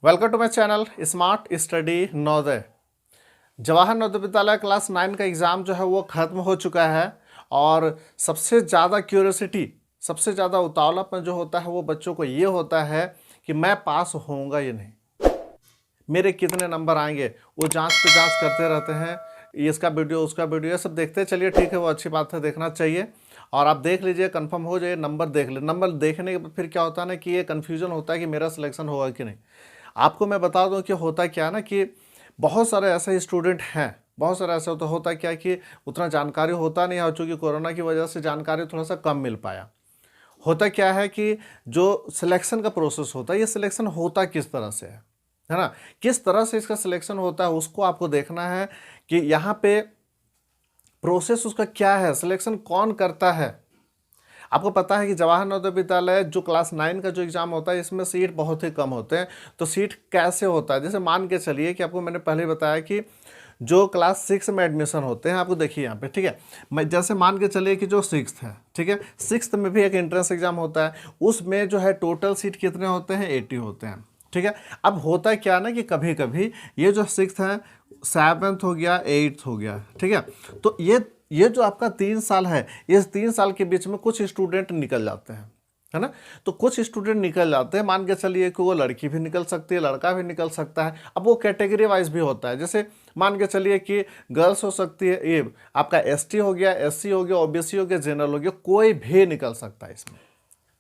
Welcome to my channel smart study Navodaya. Jawahar Navodaya Vidyalaya class 9 का exam जो है वो ख़त्म हो चुका है और सबसे ज़्यादा क्यूरियोसिटी, सबसे ज़्यादा उतावलापन जो होता है वो बच्चों को ये होता है कि मैं पास होऊंगा या नहीं, मेरे कितने नंबर आएंगे। वो जांच पे जांच करते रहते हैं, इसका वीडियो उसका वीडियो, ये सब देखते हैं। चलिए ठीक है, वो अच्छी बात है, देखना चाहिए। और आप देख लीजिए, कंफर्म हो जाए, नंबर देख ले। नंबर देखने के बाद फिर क्या होता है ना कि ये कन्फ्यूजन होता है कि मेरा सिलेक्शन होगा कि नहीं। आपको मैं बता दूं कि होता क्या है ना कि बहुत सारे ऐसे स्टूडेंट हैं, बहुत सारे ऐसे होता क्या कि उतना जानकारी होता नहीं है, और चूँकि कोरोना की वजह से जानकारी थोड़ा सा कम मिल पाया। होता क्या है कि जो सिलेक्शन का प्रोसेस होता है, ये सिलेक्शन होता किस तरह से है ना, किस तरह से इसका सिलेक्शन होता है उसको आपको देखना है कि यहाँ पे प्रोसेस उसका क्या है, सिलेक्शन कौन करता है। आपको पता है कि जवाहर नवोदय विद्यालय जो क्लास 9 का जो एग्ज़ाम होता है, इसमें सीट बहुत ही कम होते हैं। तो सीट कैसे होता है, जैसे मान के चलिए कि आपको मैंने पहले बताया कि जो क्लास 6 में एडमिशन होते हैं, आपको देखिए यहाँ पे, ठीक है, मैं जैसे मान के चलिए कि जो 6th है, ठीक है, 6th में भी एक एंट्रेंस एग्जाम होता है। उसमें जो है टोटल सीट कितने होते हैं, 80 होते हैं, ठीक है। अब होता क्या ना कि कभी कभी ये जो 6th है, 7th हो गया, 8th हो गया, ठीक है। तो ये जो आपका 3 साल है, इस 3 साल के बीच में कुछ स्टूडेंट निकल जाते हैं, है ना। तो कुछ स्टूडेंट निकल जाते हैं, मान के चलिए कि वो लड़की भी निकल सकती है, लड़का भी निकल सकता है। अब वो कैटेगरी वाइज भी होता है, जैसे मान के चलिए कि गर्ल्स हो सकती है, ये आपका एसटी हो गया, एससी हो गया, ओबीसी हो गया, जनरल हो गया, कोई भी निकल सकता है इसमें,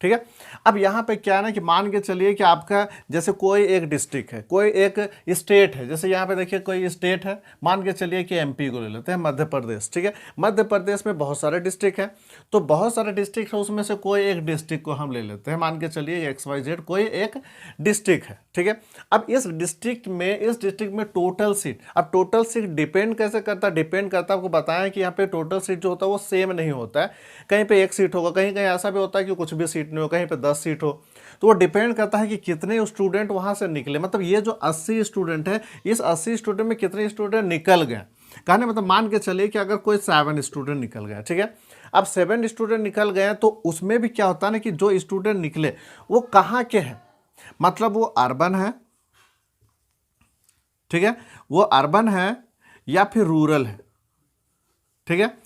ठीक है। अब यहाँ पे क्या है ना कि मान के चलिए कि आपका जैसे कोई एक डिस्ट्रिक्ट है, कोई एक स्टेट है, जैसे यहाँ पे देखिए कोई स्टेट है, मान के चलिए कि एमपी को ले लेते हैं, मध्य प्रदेश, ठीक है। मध्य प्रदेश में बहुत सारे डिस्ट्रिक्ट हैं, तो बहुत सारे डिस्ट्रिक्ट है, उसमें से कोई एक डिस्ट्रिक्ट को हम ले लेते हैं, मान के चलिए XYZ कोई एक डिस्ट्रिक्ट है, ठीक है। अब इस डिस्ट्रिक्ट में टोटल सीट, अब टोटल सीट डिपेंड कैसे करता है, डिपेंड करता है, आपको बताया कि यहाँ पे टोटल सीट जो होता है वो सेम नहीं होता है। कहीं पे एक सीट होगा, कहीं कहीं ऐसा भी होता है कि कुछ भी सीट नहीं हो, कहीं पे 10 सीट हो। तो वो डिपेंड करता है कि कितने स्टूडेंट वहां से निकले, मतलब ये जो 80 स्टूडेंट है, इस 80 स्टूडेंट में कितने स्टूडेंट निकल गए। कहने मतलब मान के चलिए कि अगर कोई 7 स्टूडेंट निकल गया, ठीक है। अब 7 स्टूडेंट निकल गए तो उसमें भी क्या होता है ना कि जो स्टूडेंट निकले वो कहाँ के हैं, मतलब वो अर्बन है, ठीक है, वो अर्बन है या फिर रूरल है, ठीक है।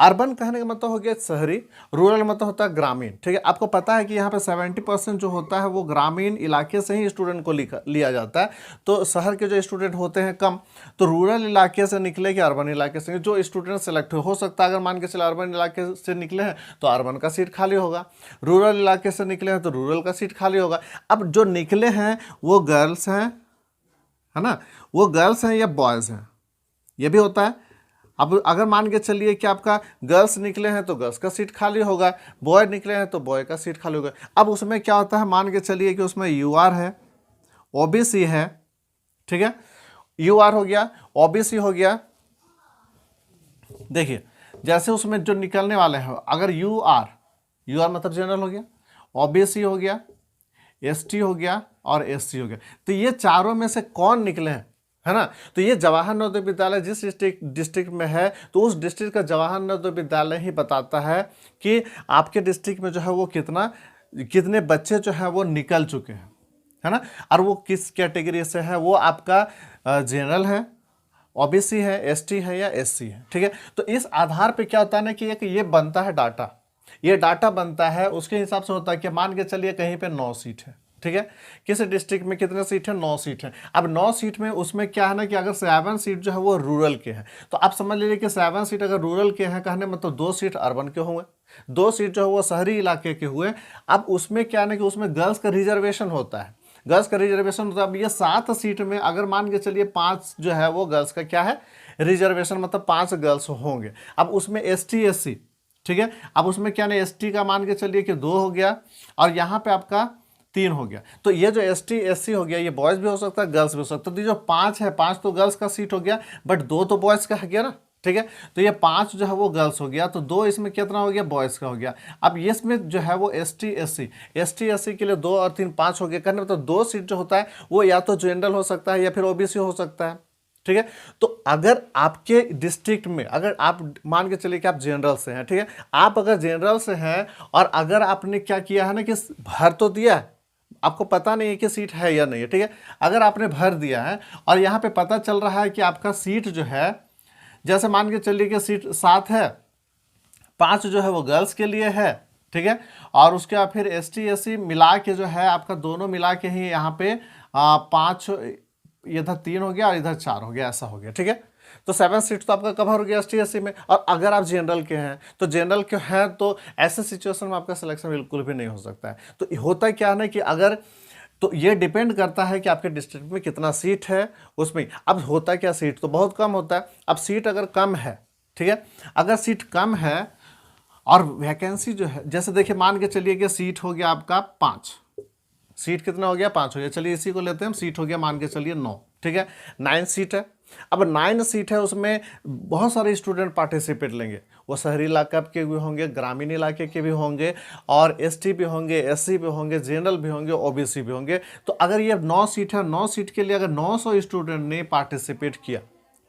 अर्बन कहने का मतलब हो गया शहरी, रूरल मतलब होता है ग्रामीण, ठीक है। आपको पता है कि यहाँ पे 70% जो होता है वो ग्रामीण इलाके से ही स्टूडेंट को लिया जाता है। तो शहर के जो स्टूडेंट होते हैं कम, तो रूरल इलाके से निकले कि अर्बन इलाके से, जो स्टूडेंट सेलेक्ट हो सकता है, अगर मान के चले अर्बन इलाके से निकले हैं तो अर्बन का सीट खाली होगा, रूरल इलाके से निकले हैं तो रूरल का सीट खाली होगा। अब जो निकले हैं वो गर्ल्स हैं, है ना, वो गर्ल्स हैं या बॉयज़ हैं, ये भी होता है। अब अगर मान के चलिए कि आपका गर्ल्स निकले हैं तो गर्ल्स का सीट खाली होगा, बॉय निकले हैं तो बॉय का सीट खाली होगा। अब उसमें क्या होता है, मान के चलिए कि उसमें यूआर है, ओबीसी है, ठीक है, यूआर हो गया, ओबीसी हो गया। देखिए जैसे उसमें जो निकलने वाले हैं, अगर यूआर मतलब जनरल हो गया, ओबीसी हो गया, एसटी हो गया और एससी हो गया, तो ये चारों में से कौन निकले हैं, है ना। तो ये जवाहर नवोदय विद्यालय जिस डिस्ट्रिक्ट में है, तो उस डिस्ट्रिक्ट का जवाहर नवोदय विद्यालय ही बताता है कि आपके डिस्ट्रिक्ट में जो है वो कितने बच्चे जो है वो निकल चुके हैं, है ना। और वो किस कैटेगरी से है, वो आपका जनरल है, ओबीसी है, एसटी है या एससी है, ठीक है। तो इस आधार पे क्या होता है ना कि ये बनता है डाटा, ये डाटा बनता है, उसके हिसाब से होता है कि मान के चलिए कहीं पे 9 सीट है, ठीक है। किस डिस्ट्रिक्ट में कितने सीट है, 9 सीट है। अब 9 सीट में उसमें क्या है ना कि अगर 7 सीट जो है वो रूरल के हैं, तो आप समझ लीजिए कि 7 सीट अगर रूरल के हैं, कहने मतलब 2 सीट अर्बन के हुए, 2 सीट जो है वो शहरी इलाके के हुए। अब उसमें क्या है ना कि उसमें गर्ल्स का रिजर्वेशन होता है, गर्ल्स का रिजर्वेशन होता है। अब ये 7 सीट में अगर मान के चलिए 5 जो है वो गर्ल्स का क्या है, रिजर्वेशन, मतलब 5 गर्ल्स होंगे। अब उसमें एसटी एससी, ठीक है, अब उसमें क्या नहीं, एसटी का मान के चलिए कि 2 हो गया और यहाँ पे आपका 3 हो गया। तो ये जो एसटी एससी हो गया, ये बॉयज़ भी हो सकता है, गर्ल्स भी हो सकता है। तो ये जो 5 है, 5 तो गर्ल्स का सीट हो गया, बट 2 तो बॉयज़ का है गया ना, ठीक है। तो ये 5 जो है वो गर्ल्स हो गया, तो 2 इसमें कितना हो गया, बॉयज़ का हो गया। अब इसमें जो है वो एसटी एससी के लिए 2 और 3 5 हो गया, करने मतलब 2 सीट जो होता है वो या तो जनरल हो सकता है या फिर ओबीसी हो सकता है, ठीक है। तो अगर आपके डिस्ट्रिक्ट में, अगर आप मान के चलिए कि आप जनरल से हैं, ठीक है, आप अगर जनरल से हैं और अगर आपने क्या किया है ना कि भर तो दिया, आपको पता नहीं है कि सीट है या नहीं है, ठीक है। अगर आपने भर दिया है और यहाँ पे पता चल रहा है कि आपका सीट जो है, जैसे मान के चलिए कि सीट 7 है, 5 जो है वो गर्ल्स के लिए है, ठीक है, और उसके बाद फिर ST SC मिला के जो है आपका दोनों मिला के ही यहाँ पे 5, इधर 3 हो गया और इधर 4 हो गया, ऐसा हो गया, ठीक है। तो 7 सीट तो आपका कवर हो गया ST SC में। और अगर आप जनरल के हैं तो जनरल के हैं तो ऐसे सिचुएशन में आपका सिलेक्शन बिल्कुल भी नहीं हो सकता है। तो होता क्या है ना कि अगर, तो ये डिपेंड करता है कि आपके डिस्ट्रिक्ट में कितना सीट है उसमें। अब होता क्या, सीट तो बहुत कम होता है। अब सीट अगर कम है, ठीक है, अगर सीट कम है और वैकेंसी जो है, जैसे देखिए मान के चलिए कि सीट हो गया आपका 5, सीट कितना हो गया, 5 हो गया, चलिए इसी को लेते हैं हम, सीट हो गया मान के चलिए 9, ठीक है, 9 सीट है। अब 9 सीट है, उसमें बहुत सारे स्टूडेंट पार्टिसिपेट लेंगे, वो शहरी इलाका के भी होंगे, ग्रामीण इलाके के भी होंगे, और ST भी होंगे, SC भी होंगे, जनरल भी होंगे, OBC भी होंगे। तो अगर ये 9 सीट है, 9 सीट के लिए अगर 900 स्टूडेंट ने पार्टिसिपेट किया,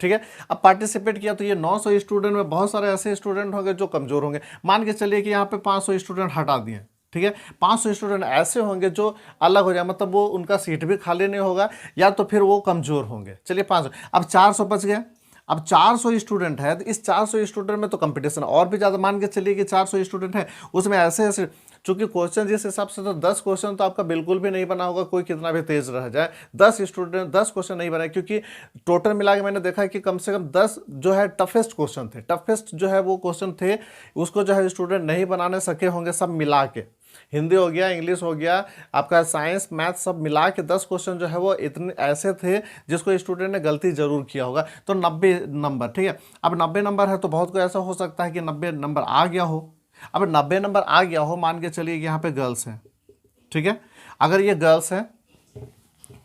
ठीक है, अब पार्टिसिपेट किया तो ये 900 स्टूडेंट में बहुत सारे ऐसे स्टूडेंट होंगे जो कमज़ोर होंगे। मान के चलिए कि यहाँ पे 500 स्टूडेंट हटा दिए, ठीक है, 500 स्टूडेंट ऐसे होंगे जो अलग हो जाए, मतलब वो उनका सीट भी खाली नहीं होगा या तो फिर वो कमज़ोर होंगे। चलिए 500, अब 400 बच गए। अब 400 स्टूडेंट है तो इस 400 स्टूडेंट में तो कंपटीशन और भी ज़्यादा, मान के चलिए कि 400 स्टूडेंट है, उसमें ऐसे ऐसे, चूंकि क्वेश्चन जिस हिसाब से, तो 10 क्वेश्चन तो आपका बिल्कुल भी नहीं बना होगा, कोई कितना भी तेज रह जाए, 10 स्टूडेंट 10 क्वेश्चन नहीं बनाए, क्योंकि टोटल मिला के मैंने देखा है कि कम से कम 10 जो है टफेस्ट क्वेश्चन थे, टफेस्ट जो है वो क्वेश्चन थे, उसको जो है स्टूडेंट नहीं बनाने सके होंगे सब मिला के। हिंदी हो गया, इंग्लिश हो गया, आपका साइंस मैथ सब मिला के 10 क्वेश्चन जो है वो इतने ऐसे थे जिसको स्टूडेंट ने गलती जरूर किया होगा, तो 90 नंबर, ठीक है। अब 90 नंबर है तो बहुत को ऐसा हो सकता है कि 90 नंबर आ गया हो। अब 90 नंबर आ गया हो, मान के चलिए यहाँ पे गर्ल्स है, ठीक है, अगर ये गर्ल्स है,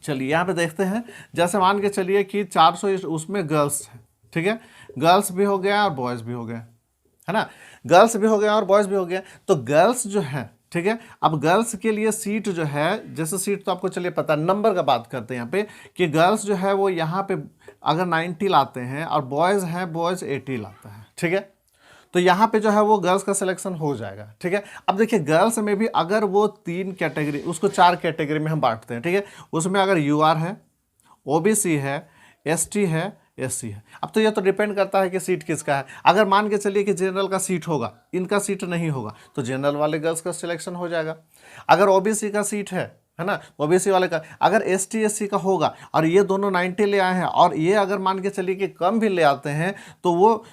चलिए यहाँ पे देखते हैं, जैसे मान के चलिए कि 400 उसमें गर्ल्स है, ठीक है, गर्ल्स भी हो गया और बॉयज़ भी हो गए, है ना, गर्ल्स भी हो गया और बॉयज़ भी हो गया। तो गर्ल्स जो है, ठीक है, अब गर्ल्स के लिए सीट जो है, जैसे सीट तो आपको चलिए पता, नंबर का बात करते हैं यहाँ पे कि गर्ल्स जो है वो यहाँ पे अगर 90 लाते हैं और बॉयज़ हैं, बॉयज़ 80 लाता है, ठीक है, तो यहाँ पे जो है वो गर्ल्स का सिलेक्शन हो जाएगा, ठीक है। अब देखिए गर्ल्स में भी अगर वो 3 कैटेगरी, उसको 4 कैटेगरी में हम बांटते हैं, ठीक है, उसमें अगर UR है, OBC है, ST है, SC है। अब तो ये तो डिपेंड करता है कि सीट किसका है। अगर मान के चलिए कि जनरल का सीट होगा, इनका सीट नहीं होगा, तो जनरल वाले गर्ल्स का सिलेक्शन हो जाएगा। अगर OBC का सीट है ना, OBC वाले का, अगर ST SC का होगा और ये दोनों 90 ले आए हैं और ये अगर मान के चलिए कि कम भी ले आते हैं, तो वो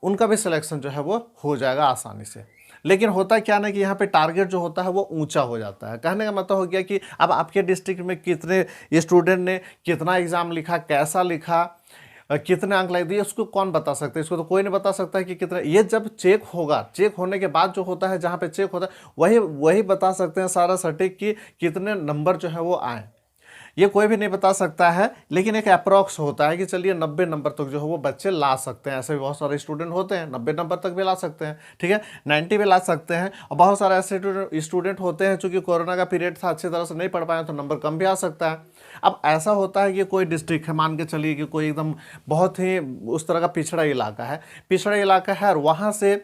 उनका भी सिलेक्शन जो है वो हो जाएगा आसानी से। लेकिन होता क्या ना कि यहाँ पे टारगेट जो होता है वो ऊंचा हो जाता है। कहने का मतलब हो गया कि अब आपके डिस्ट्रिक्ट में कितने स्टूडेंट ने कितना एग्ज़ाम लिखा, कैसा लिखा, कितने अंक ला दिए, उसको कौन बता सकता है, इसको तो कोई नहीं बता सकता है कि कितना। ये जब चेक होगा, चेक होने के बाद जो होता है, जहाँ पे चेक होता है वही बता सकते हैं सारा सटीक कि कितने नंबर जो है वो आए। ये कोई भी नहीं बता सकता है, लेकिन एक अप्रॉक्स होता है कि चलिए 90 नंबर तक जो है वो बच्चे ला सकते हैं। ऐसे भी बहुत सारे स्टूडेंट होते हैं 90 नंबर तक भी ला सकते हैं, ठीक है, 90 भी ला सकते हैं। और बहुत सारे ऐसे स्टूडेंट होते हैं, चूंकि कोरोना का पीरियड था, अच्छी तरह से नहीं पढ़ पाए तो नंबर कम भी आ सकता है। अब ऐसा होता है कि कोई डिस्ट्रिक्ट है, मान के चलिए कि कोई एकदम बहुत ही उस तरह का पिछड़ा इलाका है और वहाँ से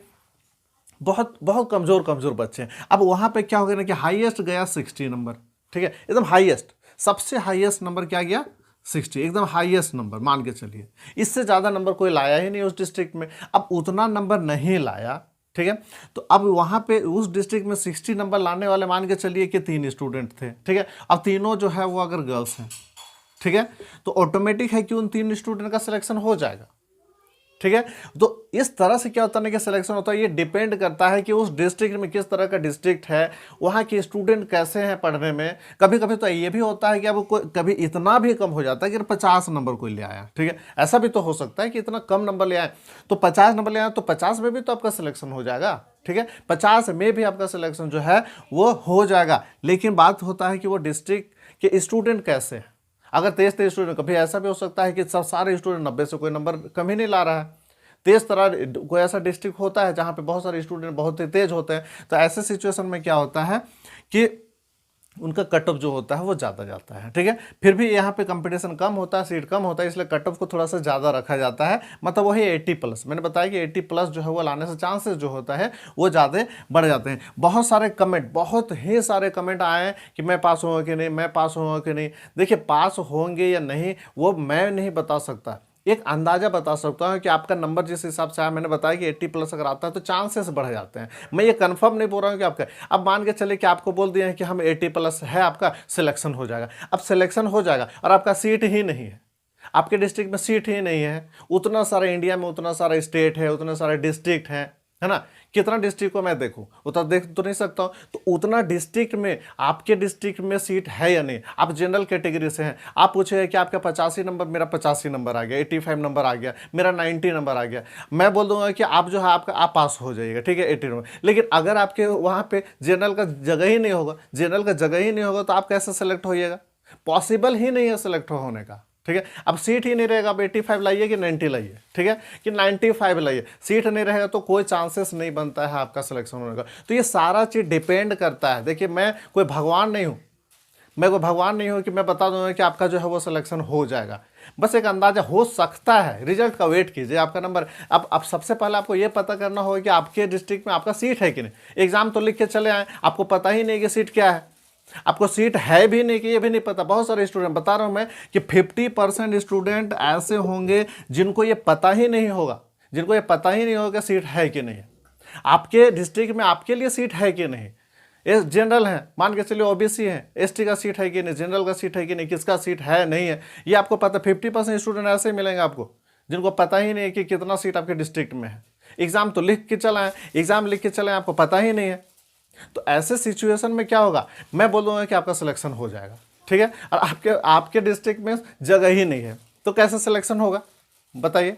बहुत बहुत कमज़ोर बच्चे हैं। अब वहाँ पे क्या हो गया ना कि हाईएस्ट गया 60 नंबर, ठीक है, एकदम हाईएस्ट, सबसे हाईएस्ट नंबर क्या गया 60, एकदम हाईएस्ट नंबर मान के चलिए। इससे ज़्यादा नंबर कोई लाया ही नहीं उस डिस्ट्रिक्ट में। अब उतना नंबर नहीं लाया, ठीक है, तो अब वहाँ पे उस डिस्ट्रिक्ट में 60 नंबर लाने वाले मान के चलिए कि 3 स्टूडेंट थे, ठीक है। अब तीनों जो है वो अगर गर्ल्स हैं, ठीक है, तो ऑटोमेटिक है कि उन 3 स्टूडेंट का सिलेक्शन हो जाएगा, ठीक है। तो इस तरह से क्या होता है कि सिलेक्शन होता है। ये डिपेंड करता है कि उस डिस्ट्रिक्ट में किस तरह का डिस्ट्रिक्ट है, वहाँ के स्टूडेंट कैसे हैं पढ़ने में। कभी कभी तो ये भी होता है कि अब कोई कभी इतना भी कम हो जाता है कि 50 नंबर कोई ले आया, ठीक है, ऐसा भी तो हो सकता है कि इतना कम नंबर ले आए, तो 50 नंबर ले आए तो 50 में भी तो आपका सिलेक्शन हो जाएगा, ठीक है, 50 में भी आपका सिलेक्शन जो है वो हो जाएगा। लेकिन बात होता है कि वो डिस्ट्रिक्ट के स्टूडेंट कैसे हैं। अगर तेज स्टूडेंट, कभी ऐसा भी हो सकता है कि सब सारे स्टूडेंट 90 से कोई नंबर कम ही नहीं ला रहा है। तेज तरह कोई ऐसा डिस्ट्रिक्ट होता है जहाँ पे बहुत सारे स्टूडेंट बहुत ही तेज होते हैं, तो ऐसे सिचुएशन में क्या होता है कि उनका कट ऑफ जो होता है वो ज़्यादा जाता है, ठीक है। फिर भी यहाँ पे कंपटीशन कम होता है, सीट कम होता है, इसलिए कट ऑफ को थोड़ा सा ज़्यादा रखा जाता है, मतलब वही 80+। मैंने बताया कि 80+ जो है वो लाने से चांसेस जो होता है वो ज़्यादा बढ़ जाते हैं। बहुत सारे कमेंट, बहुत ही सारे कमेंट आए हैं कि मैं पास होऊंगा कि नहीं, मैं पास होऊंगा कि नहीं। देखिए, पास होंगे या नहीं वो मैं नहीं बता सकता, एक अंदाजा बता सकता हूँ कि आपका नंबर जिस हिसाब से आया, मैंने बताया कि 80+ अगर आता है तो चांसेस बढ़ जाते हैं। मैं ये कंफर्म नहीं बोल रहा हूँ कि आपका, अब मान के चले कि आपको बोल दिया है कि हम 80+ है, आपका सिलेक्शन हो जाएगा। अब सिलेक्शन हो जाएगा और आपका सीट ही नहीं है, आपके डिस्ट्रिक्ट में सीट ही नहीं है। उतना सारा इंडिया में उतना सारा स्टेट है, उतना सारे डिस्ट्रिक्ट है ना। कितना डिस्ट्रिक्ट को मैं देखूं, उतना देख तो नहीं सकता हूं। तो उतना डिस्ट्रिक्ट में आपके डिस्ट्रिक्ट में सीट है या नहीं। आप जनरल कैटेगरी से हैं, आप पूछे कि आपका 85 नंबर, मेरा 85 नंबर आ गया, 85 नंबर आ गया, मेरा 90 नंबर आ गया, मैं बोल दूंगा कि आप जो है आपका आप पास हो जाइएगा, ठीक है, 80 नंबर। लेकिन अगर आपके वहाँ पे जनरल का जगह ही नहीं होगा, जनरल का जगह ही नहीं होगा तो आप कैसे सेलेक्ट होइएगा, पॉसिबल ही नहीं है सेलेक्ट होने का, ठीक है। अब सीट ही नहीं रहेगा, अब 85 लाइए कि 90 लाइए, ठीक है, कि 95 लाइए, सीट नहीं रहेगा तो कोई चांसेस नहीं बनता है आपका सिलेक्शन होने का। तो ये सारा चीज़ डिपेंड करता है। देखिए, मैं कोई भगवान नहीं हूँ, मैं कोई भगवान नहीं हूँ कि मैं बता दूंगा कि आपका जो है वो सिलेक्शन हो जाएगा। बस एक अंदाजा हो सकता है, रिजल्ट का वेट कीजिए, आपका नंबर। अब सबसे पहले आपको ये पता करना होगा कि आपके डिस्ट्रिक्ट में आपका सीट है कि नहीं। एग्जाम तो लिख के चले आए, आपको पता ही नहीं कि सीट क्या है, आपको सीट है भी नहीं कि ये भी नहीं पता। बहुत सारे स्टूडेंट, बता रहा हूं मैं कि 50% स्टूडेंट ऐसे होंगे जिनको ये पता ही नहीं होगा, जिनको ये पता ही नहीं होगा सीट है कि नहीं। आपके डिस्ट्रिक्ट में आपके लिए सीट है कि नहीं। ये जनरल है, मान के चलिए ओबीसी है, एसटी का सीट है कि नहीं, जनरल का सीट है कि नहीं, किसका सीट है नहीं है, ये आपको पता। 50% स्टूडेंट ऐसे ही मिलेंगे आपको जिनको पता ही नहीं है कि कितना सीट आपके डिस्ट्रिक्ट में है। एग्जाम तो लिख के चलाएं, एग्जाम लिख के चलाएं, आपको पता ही नहीं है। तो ऐसे सिचुएशन में क्या होगा, मैं बोलूँगा कि आपका सिलेक्शन हो जाएगा, ठीक है। और आपके डिस्ट्रिक्ट में जगह ही नहीं है तो कैसे सिलेक्शन होगा बताइए,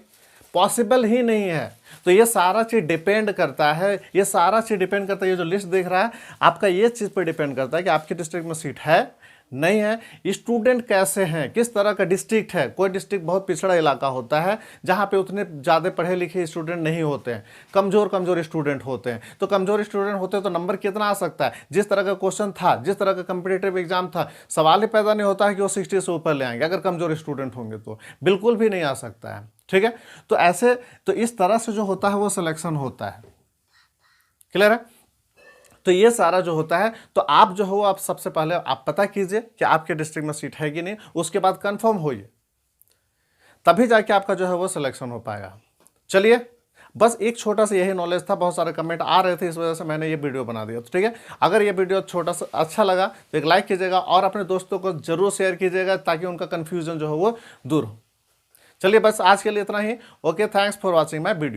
पॉसिबल ही नहीं है। तो ये सारा चीज़ डिपेंड करता है, ये सारा चीज़ डिपेंड करता है। ये जो लिस्ट देख रहा है आपका, ये चीज़ पर डिपेंड करता है कि आपके डिस्ट्रिक्ट में सीट है नहीं है, स्टूडेंट कैसे हैं, किस तरह का डिस्ट्रिक्ट है। कोई डिस्ट्रिक्ट बहुत पिछड़ा इलाका होता है जहाँ पे उतने ज़्यादा पढ़े लिखे स्टूडेंट नहीं होते हैं, कमज़ोर स्टूडेंट होते हैं। तो कमज़ोर स्टूडेंट होते हैं तो नंबर कितना आ सकता है, जिस तरह का क्वेश्चन था, जिस तरह का कंपिटेटिव एग्जाम था, सवाल ही पैदा नहीं होता है कि वो 60 से ऊपर ले आएंगे। अगर कमज़ोर स्टूडेंट होंगे तो बिल्कुल भी नहीं आ सकता है, ठीक है। तो ऐसे, तो इस तरह से जो होता है वो सिलेक्शन होता है। क्लियर है। तो ये सारा जो होता है, तो आप जो हो, आप सबसे पहले आप पता कीजिए कि आपके डिस्ट्रिक्ट में सीट है कि नहीं, उसके बाद कंफर्म होइए, तभी जाके आपका जो है वो सिलेक्शन हो पाएगा। चलिए, बस एक छोटा सा यही नॉलेज था। बहुत सारे कमेंट आ रहे थे, इस वजह से मैंने ये वीडियो बना दिया। तो ठीक है, अगर ये वीडियो छोटा सा अच्छा लगा तो एक लाइक कीजिएगा और अपने दोस्तों को जरूर शेयर कीजिएगा ताकि उनका कन्फ्यूजन जो है वो दूर हो। चलिए, बस आज के लिए इतना ही। Okay, thanks for watching my video.